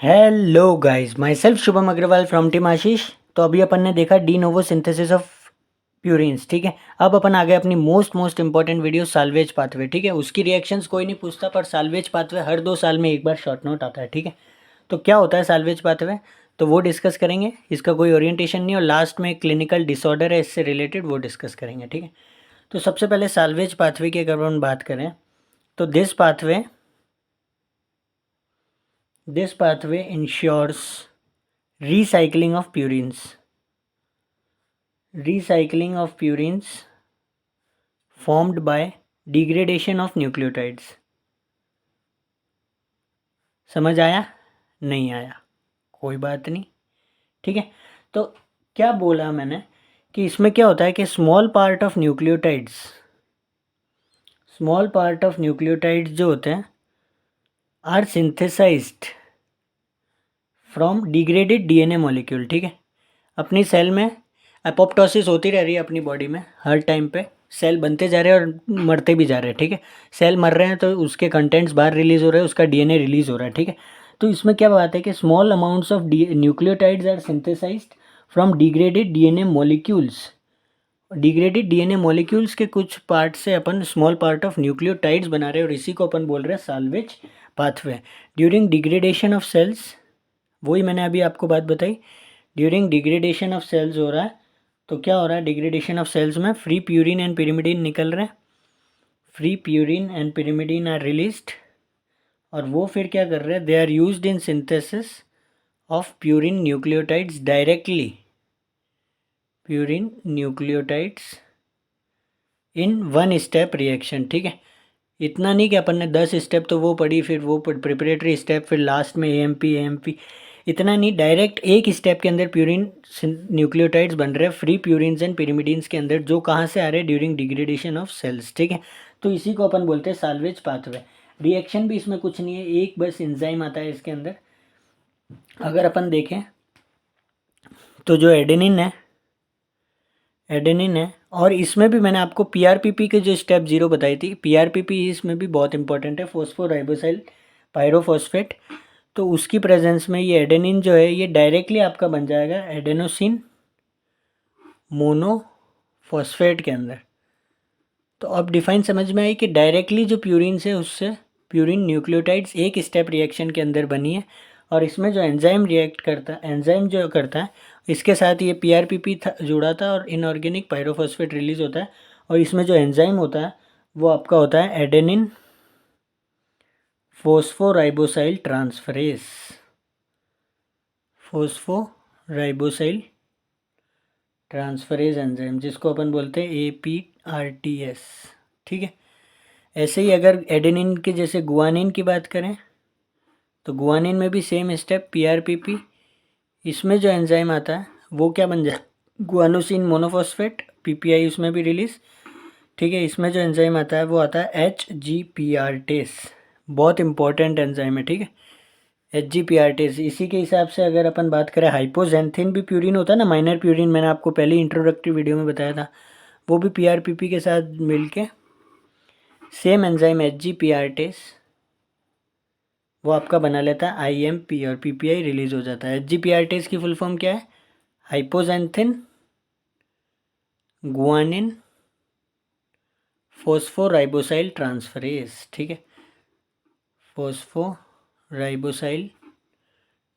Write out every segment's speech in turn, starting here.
Hello guys, myself Shubham Agrawal from team Ashish. तो अभी अपन ने देखा de novo synthesis of purines, ठीक है। अब अपन आ गए अपनी most important video salvage pathway, ठीक है। उसकी रिएक्शंस कोई नहीं पूछता, पर साल्वेज पाथवे हर 2 साल में एक बार शॉर्ट नोट आता है, ठीक है। तो क्या होता है साल्वेज पाथवे, तो वो डिस्कस करेंगे। इसका कोई ओरिएंटेशन नहीं, और लास्ट में क्लिनिकल डिसऑर्डर है इससे रिलेटेड, वो डिस्कस करेंगे, ठीक है। तो सबसे पहले साल्वेज पाथवे की अगर अपन बात करें तो this pathway ensures recycling of purines formed by degradation of nucleotides। समझ आया? नहीं आया कोई बात नहीं, ठीक है। तो क्या बोला मैंने कि इसमें क्या होता है कि स्मॉल पार्ट ऑफ न्यूक्लियोटाइड्स जो होते हैं are synthesised from degraded DNA molecule, ठीक है। अपनी सेल में एपोप्टोसिस होती रह रही है, अपनी बॉडी में हर टाइम पे सेल बनते जा रहे हैं और मरते भी जा रहे हैं, ठीक है। सेल मर रहे हैं तो उसके कंटेंट्स बाहर रिलीज हो रहे हैं, उसका डीएनए रिलीज हो रहा है, ठीक है। तो इसमें क्या बात है कि small amounts of nucleotides are synthesised from degraded DNA molecules. Degraded DNA molecules के कुछ पार्ट से अपन स्मॉल पार्ट ऑफ न्यूक्लियोटाइड्स बना रहे हैं, और इसी को अपन बोल रहे हैं salvage pathway. During degradation of cells, वही मैंने अभी आपको बात बताई, ड्यूरिंग डिग्रेडेशन ऑफ सेल्स हो रहा है। तो क्या हो रहा है डिग्रेडेशन ऑफ सेल्स में, फ्री प्यूरिन एंड पिरिमिडीन निकल रहे हैं, free purine and pyrimidine are released, और वो फिर क्या कर रहे हैं, they are used in synthesis of purine nucleotides directly, purine nucleotides in one step reaction, ठीक है। इतना नहीं कि अपन ने 10 स्टेप तो वो पढ़ी, फिर वो प्रिपरेटरी स्टेप, फिर लास्ट में एएमपी, इतना नहीं, डायरेक्ट एक स्टेप के अंदर प्यूरिन न्यूक्लियोटाइड्स बन रहे हैं फ्री प्यूरिन्स एंड पिरिमिडीन्स के अंदर, जो कहाँ से आ रहे हैं, ड्यूरिंग डिग्रेडेशन ऑफ सेल्स, ठीक है। तो इसी को अपन बोलते हैं साल्वेज पाथवे। रिएक्शन भी इसमें कुछ नहीं है, एक बस एंजाइम आता है इसके अंदर। अगर अपन देखें तो जो एडेनिन है, और इसमें भी मैंने आपको पीआरपीपी के जो स्टेप 0 बताई थी, पीआरपीपी इसमें भी बहुत इंपॉर्टेंट है, फोस्फोराइबोसाइल पायरोफॉस्फेट। तो उसकी प्रेजेंस में ये एडेनिन जो है ये डायरेक्टली आपका बन जाएगा एडेनोसिन मोनोफॉस्फेट के अंदर। तो अब डिफाइन समझ में आई कि डायरेक्टली जो प्यूरिन से उससे प्यूरिन न्यूक्लियोटाइड्स एक स्टेप रिएक्शन के अंदर बनी है, और इसमें जो एंजाइम जो करता है इसके साथ ये पीआरपीपी जुड़ा था, और इनऑर्गेनिक पायरोफॉस्फेट रिलीज होता है, और इसमें जो एंजाइम होता है वो आपका होता है एडेनिन फोस्फोराइबोसाइल ट्रांसफरेज एंजाइम, जिसको अपन बोलते हैं APRTS, ठीक है। ऐसे ही अगर एडेनिन के जैसे गुआनिन की बात करें तो गुआनिन में भी सेम स्टेप पीआरपीपी, इसमें जो एंजाइम आता है वो क्या बन जाए, गुआनोसिन मोनोफॉस्फेट, पीपीआई उसमें भी रिलीज, ठीक है। इसमें जो एंजाइम आता है वो आता है HGPRTase, बहुत इंपॉर्टेंट एंजाइम है, ठीक है। HGPRTase, इसी के हिसाब से अगर अपन बात करें हाइपोजेंथिन भी प्यूरिन होता है ना, माइनर प्यूरिन, मैंने आपको पहले इंट्रोडक्टरी वीडियो में बताया था, वो भी पीआरपीपी के साथ मिलके सेम एंजाइम HGPRTase वो आपका बना लेता है IMP, और पीपीआई रिलीज हो जाता है। HGPRTase की फुल फॉर्म क्या है, हाइपोजेंथिन गुआनिन फोस्फोराइबोसाइल ट्रांसफरेज, ठीक है। फोस्फोराइबोसाइल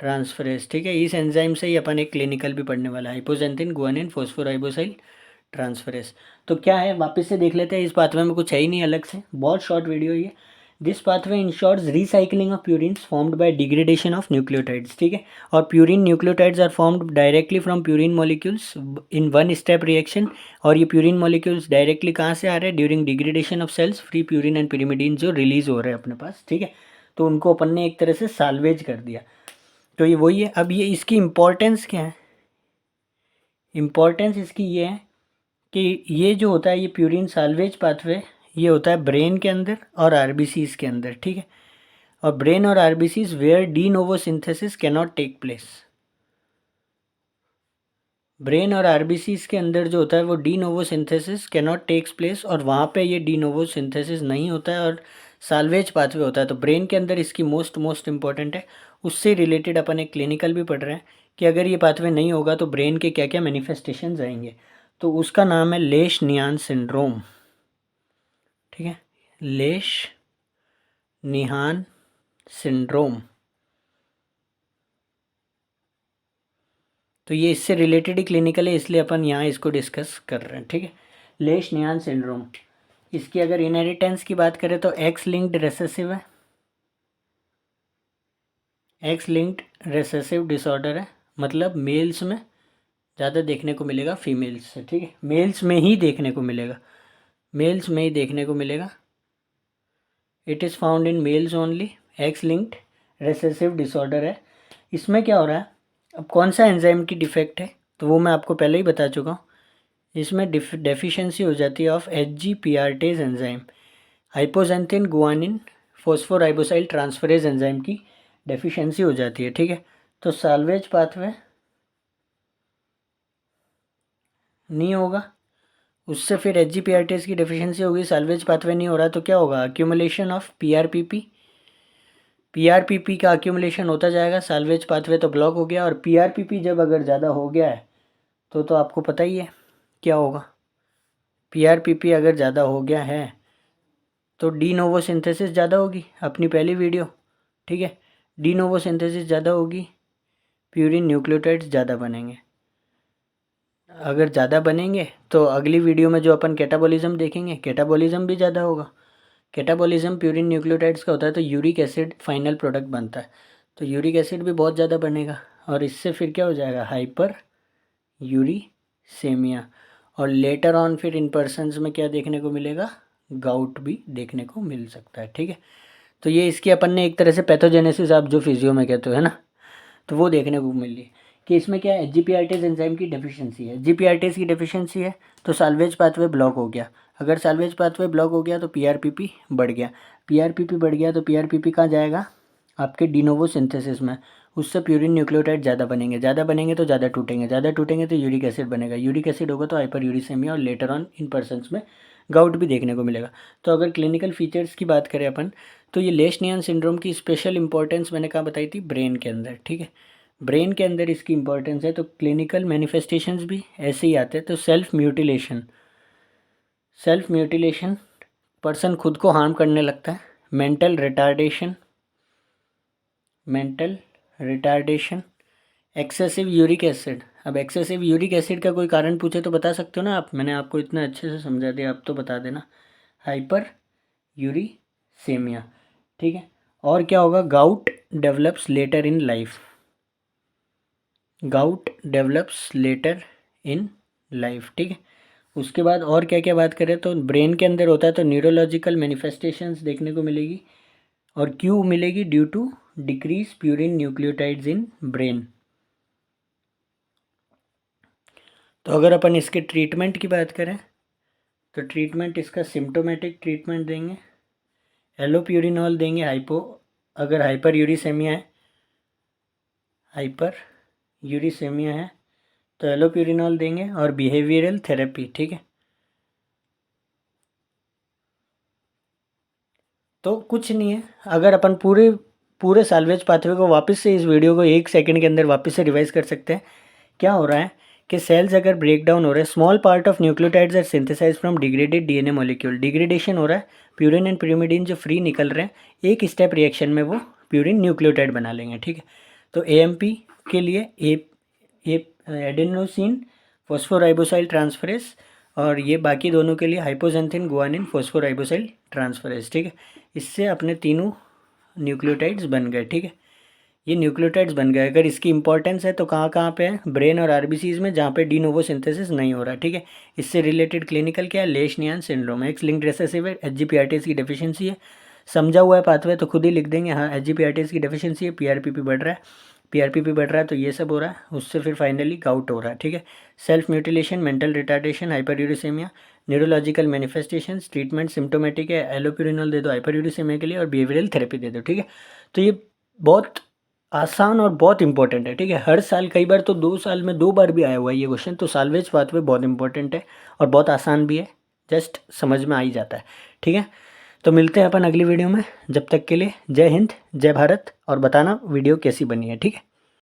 ट्रांसफरेज, ठीक है। इस एंजाइम से ही अपन एक क्लिनिकल भी पढ़ने वाला है, हाइपोजेंथिन गुआनिन फोस्फोराइबोसाइल ट्रांसफरेज। तो क्या है, वापस से देख लेते हैं, इस पाथवे में कुछ है ही नहीं अलग से, बहुत शॉर्ट वीडियो ये। This pathway ensures recycling of purines formed by degradation of nucleotides, ठीक है। और purine nucleotides are formed directly from purine molecules in one step reaction, और ये प्यूरिन मॉलिक्यूल्स डायरेक्टली कहाँ से आ रहे हैं, during degradation of cells, free purine and pyrimidine जो रिलीज हो रहे हैं अपने पास, ठीक है। तो उनको अपन ने एक तरह से साल्वेज कर दिया। तो ये वही है। अब ये इसकी इम्पोर्टेंस क्या है, इम्पोर्टेंस इसकी ये है कि ये जो होता है ये प्यूरिन साल्वेज पाथवे, ये होता है ब्रेन के अंदर और आरबीसीज के अंदर, ठीक है। और ब्रेन और RBCs where de novo synthesis can not take place, brain और आरबीसीज के अंदर जो होता है वो de novo synthesis can not takes place, और वहाँ पे ये डी नोवो सिंथेसिस नहीं होता है और साल्वेज पाथवे होता है। तो ब्रेन के अंदर इसकी मोस्ट इंपॉर्टेंट है, उससे रिलेटेड अपन एक क्लिनिकल भी पढ़ रहे हैं कि अगर ये पाथवे नहीं होगा तो ब्रेन के क्या क्या मैनिफेस्टेशंस आएंगे। तो उसका नाम है लेश निहान सिंड्रोम, ठीक है, लेश निहान सिंड्रोम। तो ये इससे रिलेटेड ही क्लिनिकल है, इसलिए अपन यहाँ इसको डिस्कस कर रहे हैं, ठीक है। लेश निहान सिंड्रोम, इसकी अगर इनहेरिटेंस की बात करें तो एक्स लिंक्ड रेसेसिव है, एक्स लिंक्ड रेसेसिव डिसऑर्डर है, मतलब मेल्स में ज़्यादा देखने को मिलेगा फीमेल्स से, ठीक है, मेल्स में ही देखने को मिलेगा, मेल्स में ही देखने को मिलेगा। It is found in males only, x linked recessive disorder है। इसमें क्या हो रहा है, अब कौन सा एंजाइम की डिफेक्ट है तो वो मैं आपको पहले ही बता चुका हूँ। इसमें डेफिशिएंसी हो जाती है of HGPRTase enzyme, hypoxanthine guanine phosphoribosyl transferase enzyme की डेफिशिएंसी हो जाती है, ठीक है। तो साल्वेज पाथवे नहीं होगा, उससे फिर HGPRTase की डेफिशिएंसी होगी, साल्वेज पाथवे नहीं हो रहा तो क्या होगा, अक्यूमुलेशन ऑफ PRPP का अक्यूमुलेशन होता जाएगा, साल्वेज पाथवे तो ब्लॉक हो गया। और PRPP जब अगर ज़्यादा हो गया है तो आपको पता ही है क्या होगा, PRPP अगर ज़्यादा हो गया है तो डी नोवो सिंथेसिस ज़्यादा होगी, अपनी पहली वीडियो, ठीक है, डी नोवो सिंथेसिस ज़्यादा होगी, प्यूरिन न्यूक्लियोटाइड्स ज़्यादा बनेंगे। अगर ज़्यादा बनेंगे तो अगली वीडियो में जो अपन कैटाबॉलिज्म देखेंगे, कैटाबॉलिज्म भी ज़्यादा होगा। कैटाबॉलिज्म प्यूरिन न्यूक्लियोटाइड्स का होता है तो यूरिक एसिड फाइनल प्रोडक्ट बनता है, तो यूरिक एसिड भी बहुत ज़्यादा बनेगा और इससे फिर क्या हो जाएगा, हाइपर यूरिसेमिया। और लेटर ऑन फिर इन पर्सन्स में क्या देखने को मिलेगा, गाउट भी देखने को मिल सकता है, ठीक है। तो ये इसकी अपन ने एक तरह से पैथोजेनेसिस, आप जो फिजियो में कहते हो है ना, तो वो देखने को मिली कि इसमें क्या है, HGPRTase एंजाइम की डेफिशिएंसी है, HGPRTase की डेफिशिएंसी है तो साल्वेज पाथवे ब्लॉक हो गया। अगर साल्वेज पाथवे ब्लॉक हो गया तो PRPP बढ़ गया, PRPP बढ़ गया तो PRPP कहाँ जाएगा, आपके डिनोवो सिंथेसिस में, उससे प्यूरिन न्यूक्लियोटाइड ज़्यादा बनेंगे, ज़्यादा बनेंगे तो ज़्यादा टूटेंगे, ज़्यादा टूटेंगे तो यूरिक एसिड बनेगा, यूरिक एसिड होगा तो हाइपर यूरिसेमिया और लेटर ऑन इन पर्सन्स में गाउट भी देखने को मिलेगा। तो अगर क्लिनिकल फीचर्स की बात करें अपन तो ये लेश निहान सिंड्रोम की स्पेशल इंपॉर्टेंस मैंने कहाँ बताई थी, ब्रेन के अंदर, ठीक है, ब्रेन के अंदर इसकी इंपॉर्टेंस है। तो क्लिनिकल मैनिफेस्टेशंस भी ऐसे ही आते हैं। तो सेल्फ म्यूटिलेशन पर्सन खुद को हार्म करने लगता है, mental retardation, excessive uric acid. अब एक्सेसिव यूरिक एसिड का कोई कारण पूछे तो बता सकते हो ना आप, मैंने आपको इतना अच्छे से समझा दिया, आप तो बता देना, हाइपर यूरिसेमिया, ठीक है। और क्या होगा, gout develops later in life, gout develops later in life, ठीक है। उसके बाद और क्या क्या बात करें तो ब्रेन के अंदर होता है तो न्यूरोलॉजिकल मैनिफेस्टेशंस देखने को मिलेगी, और क्यों मिलेगी, due to decrease purine nucleotides in brain. तो अगर अपन इसके ट्रीटमेंट की बात करें तो ट्रीटमेंट इसका सिम्टोमेटिक ट्रीटमेंट देंगे, एलोप्यूरिनॉल देंगे, अगर हाइपर यूरिसेमिया है तो एलोप्यूरिनॉल देंगे, और बिहेवियरल थेरेपी, ठीक है। तो कुछ नहीं है, अगर अपन पूरे साल्वेज पाथवे को वापस से, इस वीडियो को 1 सेकंड के अंदर वापस से रिवाइज कर सकते हैं। क्या हो रहा है कि सेल्स अगर ब्रेक डाउन हो रहे हैं, small part of nucleotides are synthesise from degraded DNA molecule, degradation हो रहा है, प्यूरिन एंड pyrimidine जो फ्री निकल रहे हैं, एक स्टेप रिएक्शन में वो प्यूरिन न्यूक्लियोटाइड बना लेंगे, ठीक है। तो AMP के लिए एडेनोसिन फॉस्फोराइबोसाइल ट्रांसफरेज, और ये बाकी दोनों के लिए हाइपोजेंथिन गुआनिन फॉस्फोराइबोसाइल ट्रांसफरेज, ठीक है। इससे अपने तीनों न्यूक्लियोटाइड्स बन गए, ठीक है, ये न्यूक्लियोटाइड्स बन गए। अगर इसकी इंपॉर्टेंस है तो कहाँ कहाँ पे है, ब्रेन और RBCs में, जहाँ पे डी नोवो सिंथेसिस नहीं हो रहा, ठीक है। इससे रिलेटेड क्लिनिकल क्या है, लेश निहान सिंड्रोम, एक्स लिंक्ड रेसेसिव है, HGPRTase की डेफिशिएंसी है, समझा हुआ है पाथवे तो खुद ही लिख देंगे, हाँ HGPRTase की डेफिशिएंसी है, PRPP बढ़ रहा है, PRPP बढ़ रहा है तो ये सब हो रहा है, उससे फिर फाइनली गाउट हो रहा है, ठीक है। Self mutilation, mental retardation, hyperuricemia, neurological manifestations, treatment symptomatic है, एलोप्यूरिनॉल दे दो हाइपर यूरिसेमिया के लिए, और बिहेवियरल थेरेपी दे दो, ठीक है। तो ये बहुत आसान और बहुत इंपॉर्टेंट है, ठीक है। हर साल, कई बार तो 2 साल में 2 बार भी आया हुआ है ये क्वेश्चन, तो साल्वेज पाथवे बहुत इंपॉर्टेंट है और बहुत आसान भी है, जस्ट समझ में आ ही जाता है, ठीक है। तो मिलते हैं अपन अगली वीडियो में, जब तक के लिए जय हिंद, जय भारत, और बताना वीडियो कैसी बनी है, ठीक है।